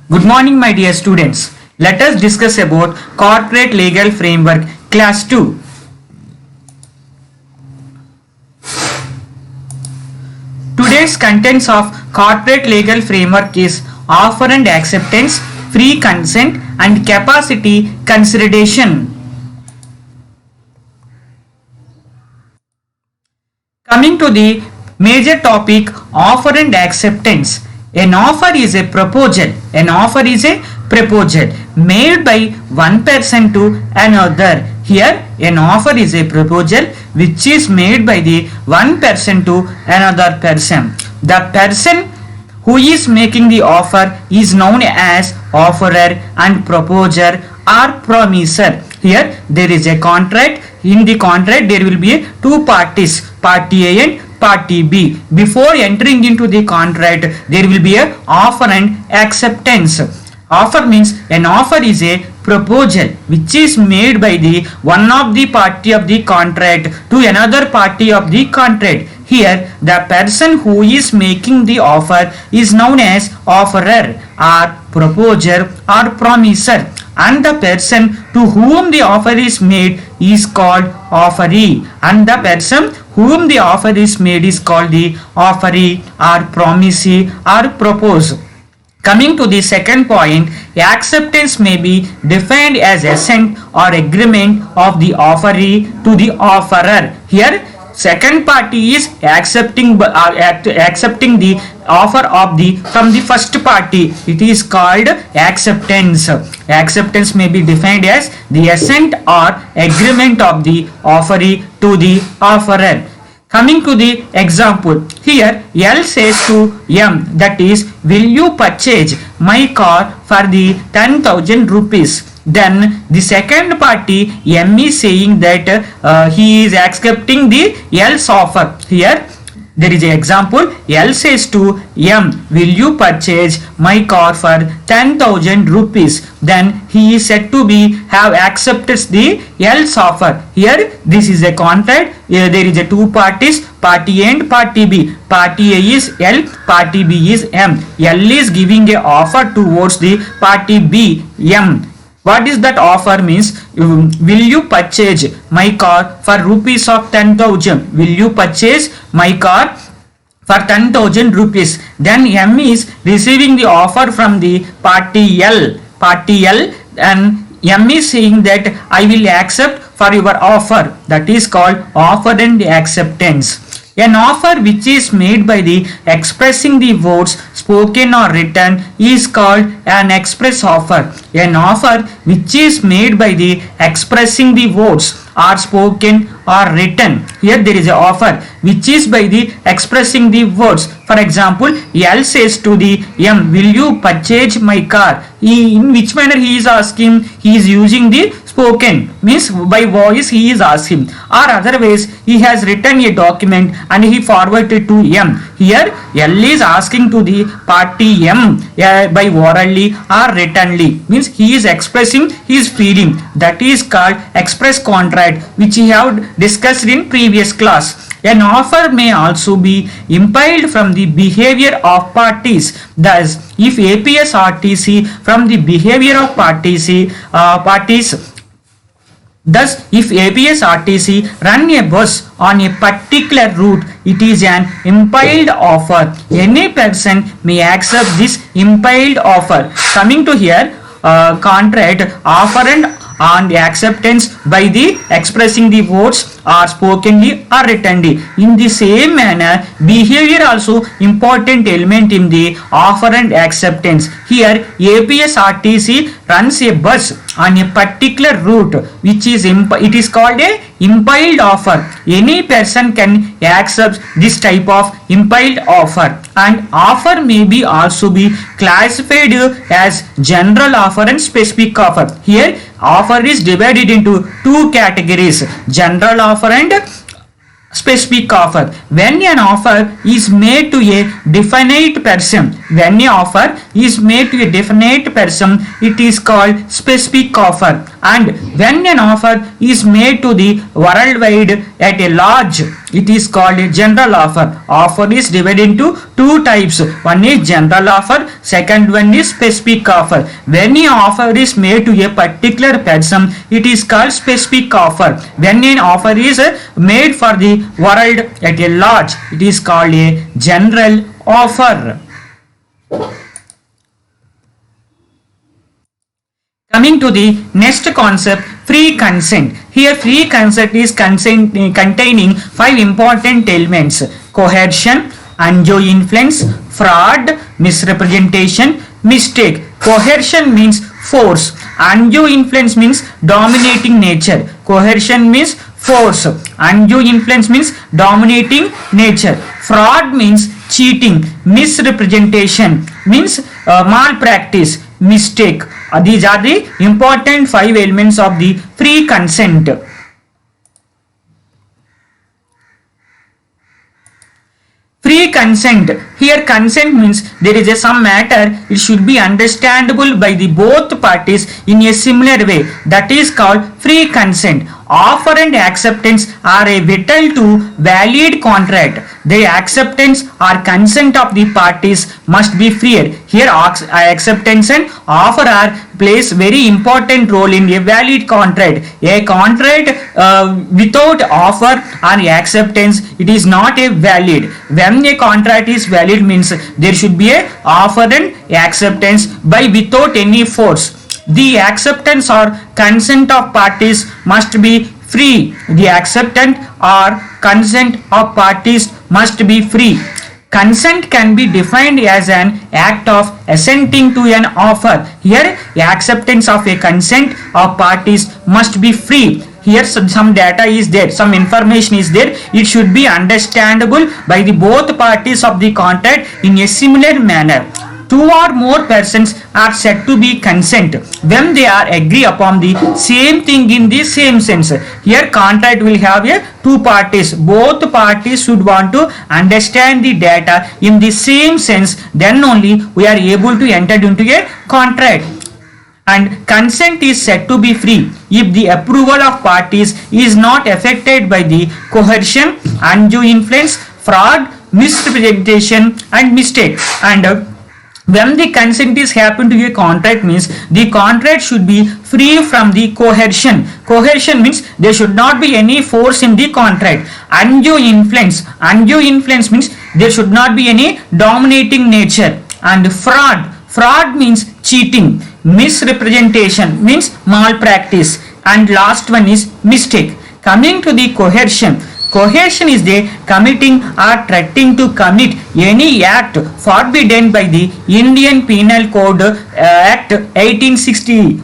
Good morning, my dear students. Let us discuss about Corporate Legal Framework, Class 2. Today's contents of Corporate Legal Framework is offer and acceptance, free consent, and capacity consideration. Coming to the major topic, offer and acceptance. An offer is a proposal. An offer is a proposal made by one person to another. Here, an offer is a proposal which is made by the one person to another person. The person who is making the offer is known as offerer and proposer or promiser. Here, there is a contract. In the contract, there will be two parties, party A and party B. Before entering into the contract, there will be a offer and acceptance. Offer means an offer is a proposal which is made by the one of the party of the contract to another party of the contract. Here, the person who is making the offer is known as offerer or proposer or promiser, and the person to whom the offer is made is called offeree, and the person whom the offer is made is called the offeree or promisee or propose. Coming to the second point, acceptance may be defined as assent or agreement of the offeree to the offerer. Here, second party is accepting the offer of the from the first party. It is called acceptance. Acceptance may be defined as the assent or agreement of the offeree to the offerer. Coming to the example, here L says to M, that is, will you purchase my car for the 10,000 rupees? Then the second party M is saying that he is accepting the L's offer. Here there is an example. L says to M, will you purchase my car for 10,000 rupees? Then he is said to be have accepted the L's offer. Here this is a contract. Here there is a two parties, party A and party B. Party A is L, party B is M. L is giving a offer towards the party B, M. What is that offer means? Will you purchase my car for rupees of 10,000? Will you purchase my car for 10,000 rupees? Then M is receiving the offer from the party L. Party L, and M is saying that I will accept for your offer. That is called offer and acceptance. An offer which is made by the expressing the words spoken or written is called an express offer. An offer which is made by the expressing the words are spoken or written. Here there is an offer which is by the expressing the words. For example, L says to the M, will you purchase my car? In which manner he is asking? He is using the spoken, means by voice he is asking, or otherwise he has written a document and he forwarded to M. Here L is asking to the party M by orally or writtenly, means he is expressing his feeling. That is called express contract, which we have discussed in previous class. An offer may also be implied from the behavior of parties. Thus, if APSRTC from the behavior of parties. Thus, if APSRTC run a bus on a particular route, it is an implied offer. Any person may accept this implied offer. Coming to here, contract, offer and acceptance by the expressing the words or spokenly or writtenly. In the same manner, behavior also important element in the offer and acceptance. Here APSRTC runs a bus on a particular route which is it is called a implied offer. Any person can accept this type of implied offer, and offer may be also be classified as general offer and specific offer. Here offer is divided into two categories, general offer and specific offer. When an offer is made to a definite person, it is called specific offer, And when an offer is made to the worldwide at a large, it is called a general offer. Offer is divided into two types. One is general offer, second one is specific offer. When an offer is made to a particular person, it is called specific offer. When an offer is made for the world at a large, it is called a general offer. Coming to the next concept, free consent. Here free consent is containing 5 important elements: coercion, undue influence, fraud, misrepresentation, mistake. Coercion means force. Undue influence means dominating nature. Coercion means force. Undue influence means dominating nature. Fraud means cheating. Misrepresentation means malpractice. Mistake. These are the important 5 elements of the free consent. Free consent. Here consent means there is some matter, it should be understandable by the both parties in a similar way. That is called free consent. Offer and acceptance are a vital to valid contract. The acceptance or consent of the parties must be free. Here acceptance and offer are plays very important role in a valid contract. A contract without offer or acceptance, it is not a valid. When a contract is valid means there should be a offer and acceptance by without any force. The acceptance or consent of parties must be free. The acceptance or consent of parties must be free. Consent can be defined as an act of assenting to an offer. Here, acceptance of a consent of parties must be free. Here some data is there, some information is there. It should be understandable by the both parties of the contract in a similar manner. 2 or more persons are said to be consent when they are agree upon the same thing in the same sense. Here contract will have a 2 parties. Both parties should want to understand the data in the same sense. Then only we are able to enter into a contract. And consent is said to be free if the approval of parties is not affected by the coercion, undue influence, fraud, misrepresentation and mistake. And when the consent is happened to a contract means the contract should be free from the coercion. Coercion means there should not be any force in the contract. Undue influence means there should not be any dominating nature. And fraud means cheating. Misrepresentation means malpractice. And last one is mistake. Coming to the coercion. Coercion is the committing or threatening to commit any act forbidden by the Indian Penal Code Act 1860.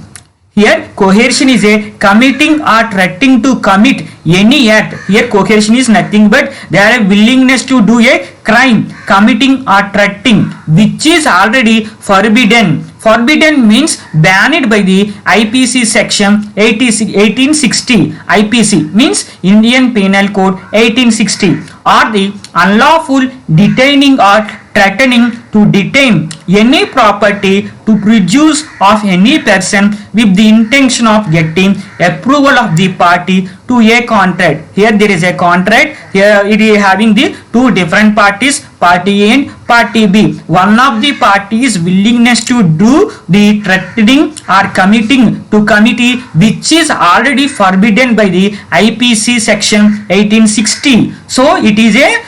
Here coercion is a committing or threatening to commit any act. Here coercion is nothing but there are willingness to do a crime, committing or threatening, which is already forbidden. Forbidden means banned by the IPC section 1860. IPC means Indian Penal Code 1860. Or the unlawful detaining or threatening to detain any property to produce of any person with the intention of getting approval of the party to a contract. Here there is a contract. Here it is having the 2 different parties, party A and party B. One of the parties willingness to do the threatening or committing to committee which is already forbidden by the IPC section 1860. So it is a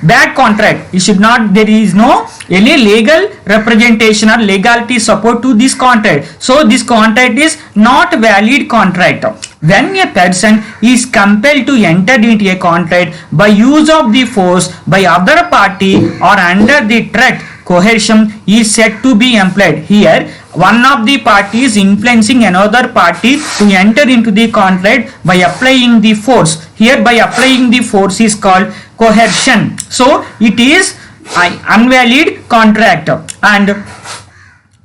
bad contract. It should not, there is no any legal representation or legality support to this contract. So this contract is not valid contract. When a person is compelled to enter into a contract by use of the force by other party or under the threat, coercion is said to be employed. Here one of the parties influencing another party to enter into the contract by applying the force. Here by applying the force is called coercion. So it is an invalid contract. And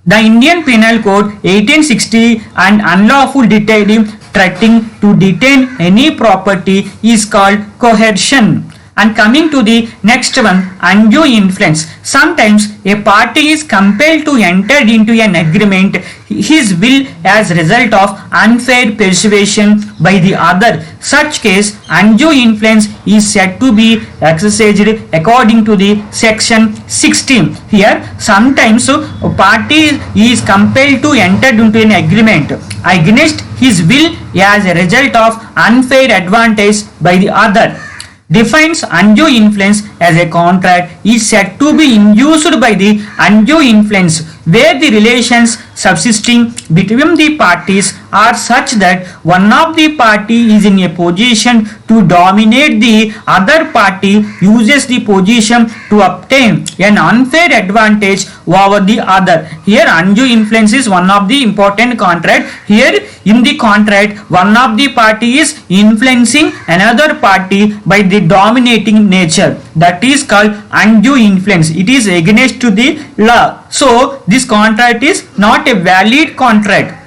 the Indian Penal Code 1860 and unlawful detaining, threatening to detain any property is called coercion. And coming to the next one, undue influence. Sometimes a party is compelled to enter into an agreement his will as result of unfair persuasion by the other. Such case, undue influence is said to be exercised according to the section 16. Here, sometimes a party is compelled to enter into an agreement against his will as a result of unfair advantage by the other. Defines undue influence as a contract is said to be induced by the undue influence where the relations subsisting between the parties are such that one of the party is in a position to dominate the other party uses the position to obtain an unfair advantage over the other. Here undue influence is one of the important contract. Here in the contract one of the party is influencing another party by the dominating nature. That is called undue influence. It is against to the law. So this contract is not a valid contract.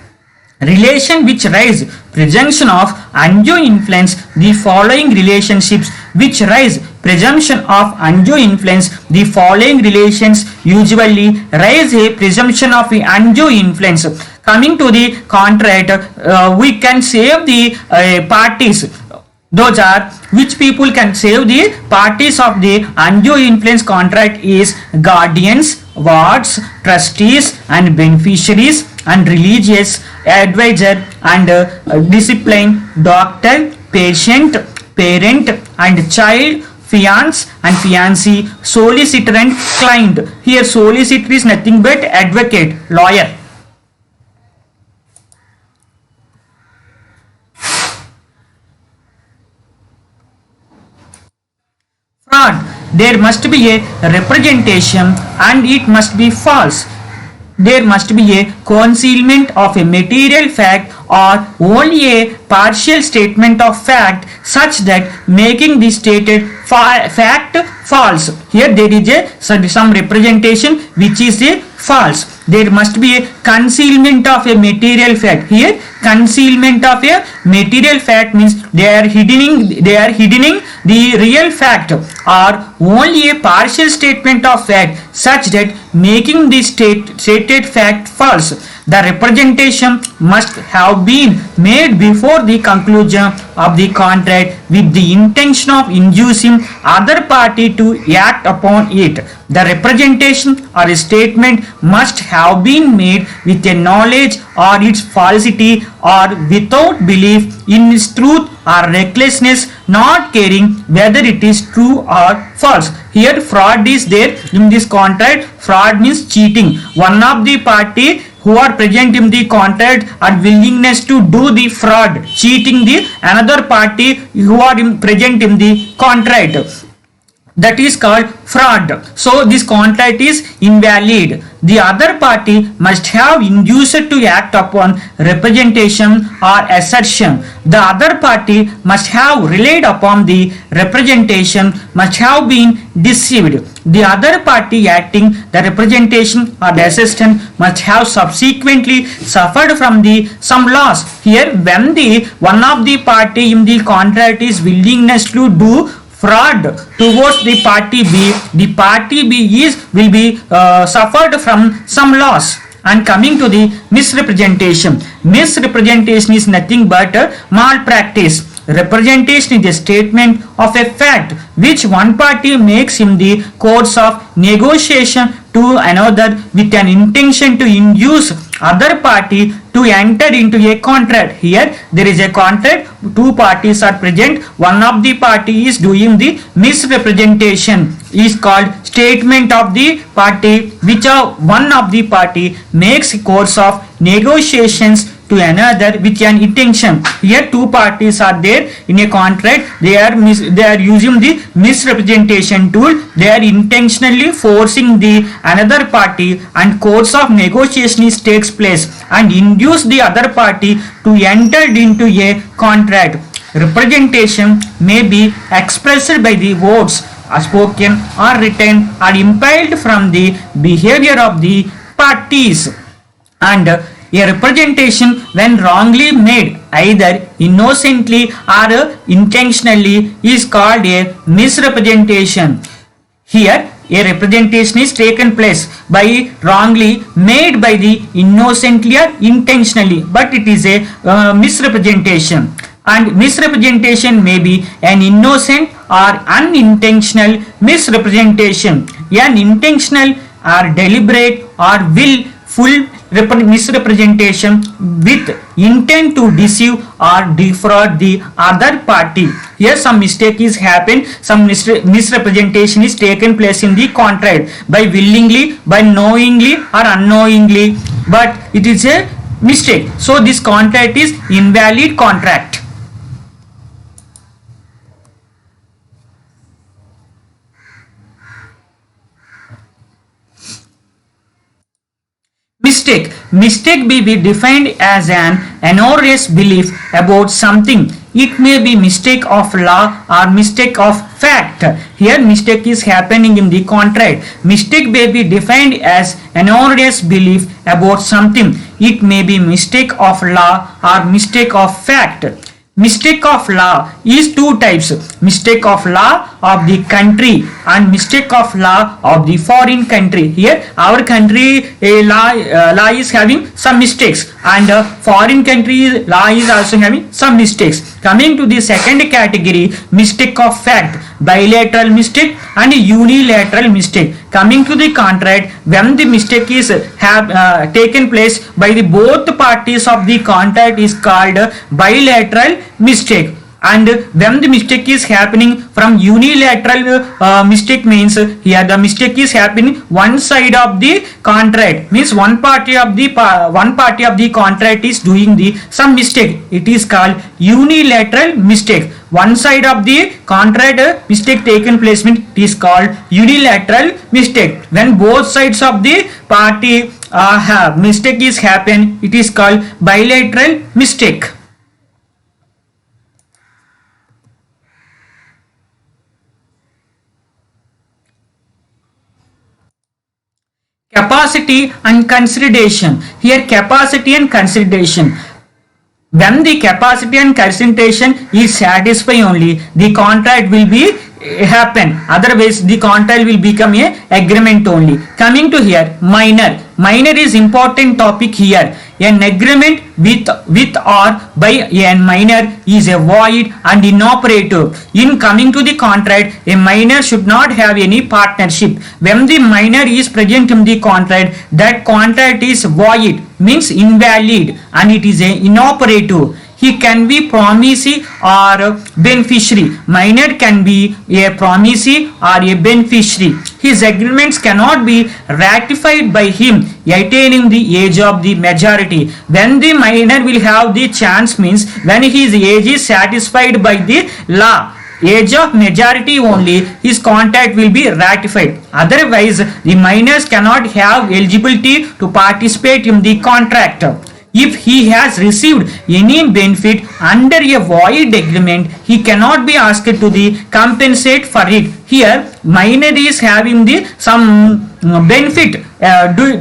Relation which rise presumption of undue influence. The following relationships which rise presumption of undue influence. The following relations usually raise a presumption of undue influence. Coming to the contract, we can save the parties. Those are which people can save the parties of the undue influence contract is guardians, wards, trustees and beneficiaries and religious advisor and discipline, doctor, patient, parent and child, fiance and fiancee, solicitor and client. Here solicitor is nothing but advocate, lawyer. Fraud. There must be a representation and it must be false. There must be a concealment of a material fact or only a partial statement of fact such that making the stated fact false. Here there is a some representation which is a false. There must be a concealment of a material fact. Here concealment of a material fact means they are hiding the real fact or only a partial statement of fact such that making the stated fact false. The representation must have been made before the conclusion of the contract with the intention of inducing other party to act upon it. The representation or a statement must have been made with a knowledge or its falsity or without belief in its truth or recklessness, not caring whether it is true or false. Here fraud is there in this contract. Fraud means cheating. One of the party who are present in the contract are willingness to do the fraud, cheating the another party who are present in the contract. That is called fraud. So this contract is invalid. The other party must have induced to act upon representation or assertion. The other party must have relied upon the representation, must have been deceived. The other party acting the representation or the assertion must have subsequently suffered from the some loss. Here when the one of the party in the contract is willingness to do fraud towards the party B, the party B will be suffered from some loss. And coming to the misrepresentation. Misrepresentation is nothing but malpractice. Representation is a statement of a fact which one party makes in the course of negotiation to another with an intention to induce other party to enter into a contract. Here there is a contract, two parties are present, one of the party is doing the misrepresentation is called statement of the party which one of the party makes course of negotiations to another with an intention. Here two parties are there in a contract, they are using the misrepresentation tool, they are intentionally forcing the another party and course of negotiation takes place and induce the other party to enter into a contract. Representation may be expressed by the words spoken or written or impelled from the behavior of the parties, and a representation when wrongly made either innocently or intentionally is called a misrepresentation. Here a representation is taken place by wrongly made by the innocently or intentionally, but it is a misrepresentation. And misrepresentation may be an innocent or unintentional misrepresentation. An intentional or deliberate or willful misrepresentation with intent to deceive or defraud the other party. Here some mistake is happened, some misrepresentation is taken place in the contract by willingly, by knowingly or unknowingly, but it is a mistake. So this contract is invalid contract. Mistake may be defined as an erroneous belief about something. It may be mistake of law or mistake of fact. Here mistake is happening in the contract. Mistake may be defined as an erroneous belief about something. It may be mistake of law or mistake of fact. Mistake of law is two types: mistake of law of the country and mistake of law of the foreign country. Here our country law is having some mistakes, and foreign country law is also having some mistakes. Coming to the second category, mistake of fact, bilateral mistake and unilateral mistake. Coming to the contract, when the mistake is taken place by the both parties of the contract is called bilateral mistake. And when the mistake is happening from unilateral mistake means here the mistake is happening one side of the contract, means one party of the contract is doing the some mistake. It is called unilateral mistake. One side of the contract mistake taken place means it is called unilateral mistake. When both sides of the party mistake is happen, it is called bilateral mistake. Capacity and consideration. Here capacity and consideration. When the capacity and consideration is satisfied only, the contract will be happen. Otherwise the contract will become a agreement only. Coming to here, minor. Minor is important topic here. An agreement with or by a minor is a void and inoperative. In coming to the contract, a minor should not have any partnership. When the minor is present in the contract, that contract is void, means invalid, and it is a inoperative. He can be promisee or beneficiary. Minor can be a promisee or a beneficiary. His agreements cannot be ratified by him attaining the age of the majority. When the minor will have the chance means when his age is satisfied by the law, age of majority only, his contract will be ratified. Otherwise the minors cannot have eligibility to participate in the contract. If he has received any benefit under a void agreement, he cannot be asked to the compensate for it. Here minor is having the some benefit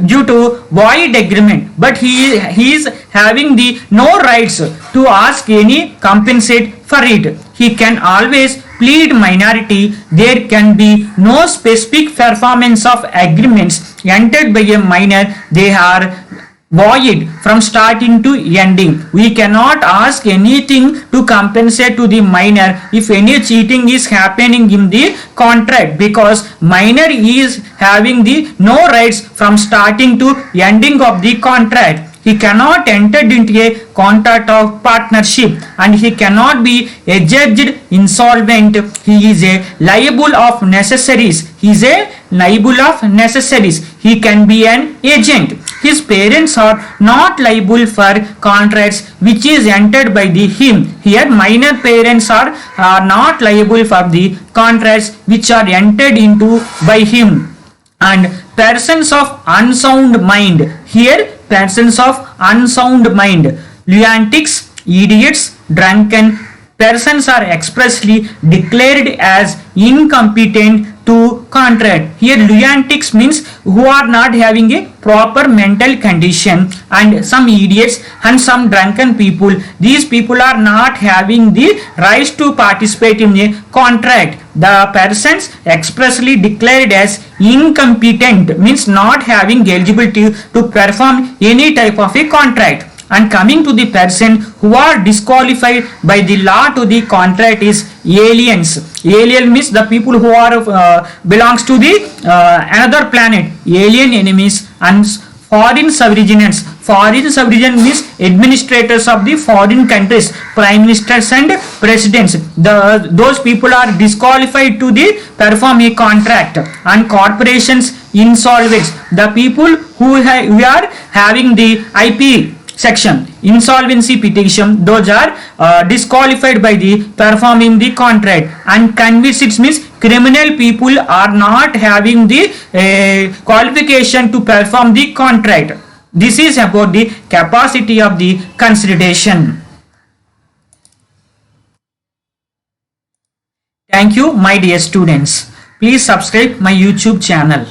due to void agreement, but he is having the no rights to ask any compensate for it. He can always plead minority. There can be no specific performance of agreements entered by a minor. They are void from starting to ending. We cannot ask anything to compensate to the minor if any cheating is happening in the contract, because minor is having the no rights from starting to ending of the contract. He cannot enter into a contract of partnership and he cannot be adjudged insolvent. He is a liable of necessaries. He is a liable of necessaries. He can be an agent. His parents are not liable for contracts which is entered by the him. Here minor parents are not liable for the contracts which are entered into by him. And persons of unsound mind. Here persons of unsound mind, lunatics, idiots, drunken persons are expressly declared as incompetent to contract. Here lunatics means who are not having a proper mental condition, and some idiots and some drunken people. These people are not having the rights to participate in a contract. the persons expressly declared as incompetent means not having eligibility to perform any type of a contract. And coming to the person who are disqualified by the law to the contract is aliens. Alien means the people who are belongs to the another planet, alien enemies, and foreign sovereigns. Foreign sovereign means administrators of the foreign countries, prime ministers and presidents. Those people are disqualified to the perform a contract. And corporations, insolvents, the people who are having the IP section, insolvency petition, those are disqualified by the performing the contract. And convicts means criminal people are not having the qualification to perform the contract. This is about the capacity of the consideration. Thank you, my dear students. Please subscribe my YouTube channel.